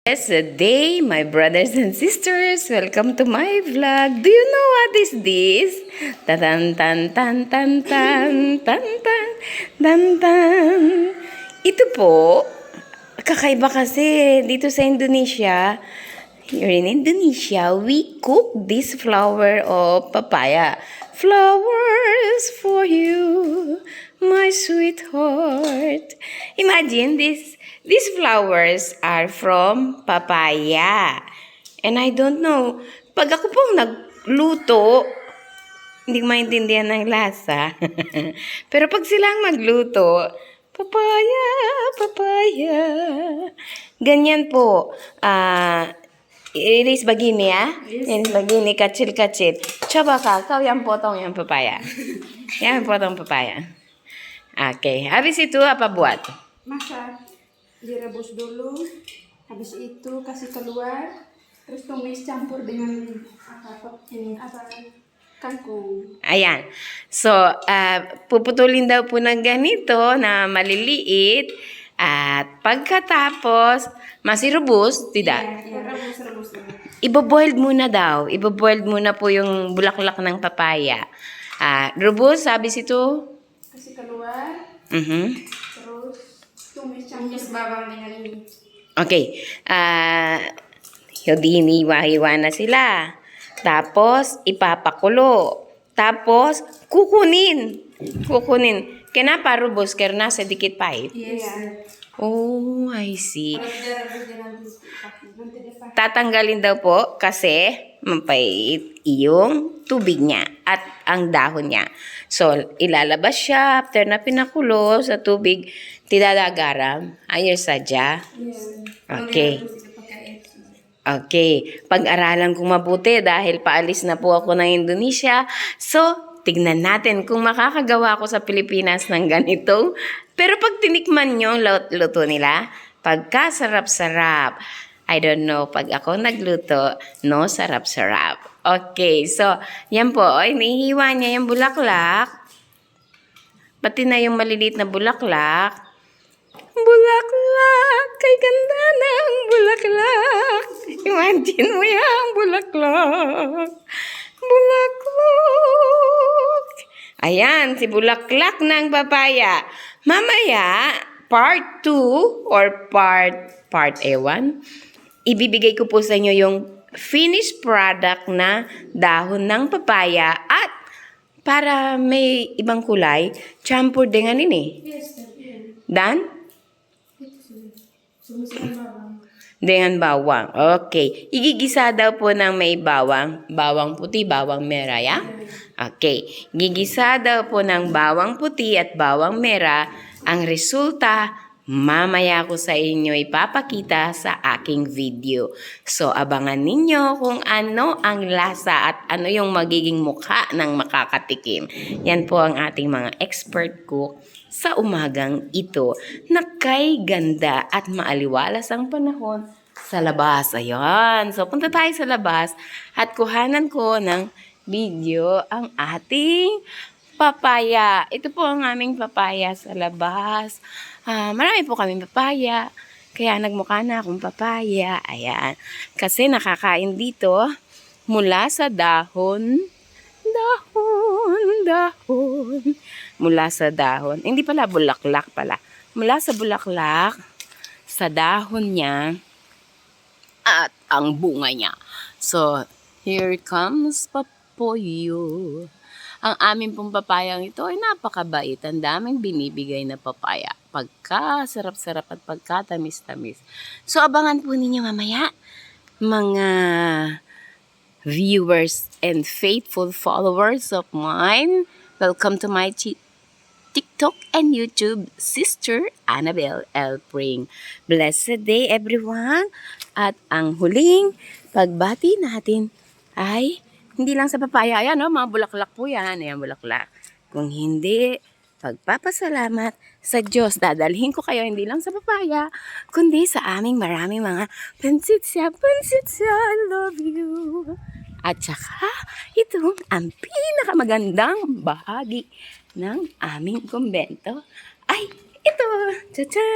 Blessed day, my brothers and sisters. Welcome to my vlog. Do you know what is this? Tan tan tan tan tan tan tan tan tan. Ito po, kakaiba kasi dito sa Indonesia. Here in Indonesia, we cook this flower of papaya. Flowers for you, my sweetheart. Imagine this. These flowers are from papaya. And I don't know, pag ako pong nagluto, hindi ko maintindihan ng lasa. Pero pag silang magluto, papaya, papaya. Ganyan po. Iris begini ya. Iris begini kecil-kecil. Coba kau yang potong yang papaya. Yang potong papaya. Oke, habis itu apa buat? Masak, direbus dulu, habis itu kasih keluar, terus tumis campur dengan kangkung. Ayan. So, puputulin daw po ng ganito na maliliit. At pagkatapos, masirubos, tidak? Ya, rebus. Ibo-boiled muna daw. Ibo-boiled muna po yung bulaklak ng papaya. Rubos, habis itu? Kasih keluar, terus tumis bawang dengan ini. Okay. Hiniwa-hiwa na sila. Tapos, ipapakulo. Tapos, kukunin. Kenapa rubos? Karena sedikit pahit. Yes. Oh, I see. Kalau tidak rebus dengan nanti dia pakai. Tatanggalin daw po kasi mapait yung tubig niya at ang dahon niya. So, ilalabas siya after na pinakulo sa tubig, tidadagaram. Ayer saja. Okay. Okay. Pag-aralan kong mabuti dahil paalis na po ako ng Indonesia. So, tignan natin kung makakagawa ako sa Pilipinas ng ganito. Pero pag tinikman nyo luto nila, pagkasarap-sarap. I don't know, pag ako nagluto, no sarap-sarap. Okay, so, yan po. Inihiwa niya yung bulaklak. Pati na yung maliliit na bulaklak. Bulaklak, kay ganda ng bulaklak. Imagine mo yung bulaklak. Bulaklak. Ayan, si bulaklak ng papaya. Mamaya, part 2 or part A1, ibibigay ko po sa inyo yung finished product na dahon ng papaya at para may ibang kulay, campur dengan ini. Yes, Dan? Tumis bawang. Dengan bawang. Okay. Igigisa daw po ng may bawang. Bawang puti, bawang merah, ya? Okay. Gigisa daw po ng bawang puti at bawang merah. Ang resulta, mamaya ko sa inyo ipapakita sa aking video. So, abangan ninyo kung ano ang lasa at ano yung magiging mukha ng makakatikim. Yan po ang ating mga expert cook sa umagang ito na kay ganda at maaliwalas ang panahon sa labas. Ayan. So, punta tayo sa labas at kuhanan ko ng video ang ating papaya. Ito po ang aming papaya sa labas. Marami po kaming papaya. Kaya nagmukha na akong papaya. Ayan. Kasi nakakain dito mula sa dahon. Mula sa dahon. Hindi pala, bulaklak pala. Mula sa bulaklak, sa dahon niya, at ang bunga niya. So, here comes papoyo. Ang aming pong papayang ito ay napakabait. Ang daming binibigay na papaya. Pagka-sarap-sarap at pagka-tamis-tamis. So, abangan po ninyo mamaya, mga viewers and faithful followers of mine. Welcome to my TikTok and YouTube, Sister Annabelle L. Pring. Blessed day, everyone. At ang huling pagbati natin ay hindi lang sa papaya. Ayan, no? Mga bulaklak po yan. Ayan, bulaklak. Kung hindi, pagpapasalamat sa Diyos. Dadalhin ko kayo hindi lang sa papaya, kundi sa aming maraming mga pansitsya, I love you. At saka, ito ang pinakamagandang bahagi ng aming kumbento. Ay, ito! Tcha-tcha!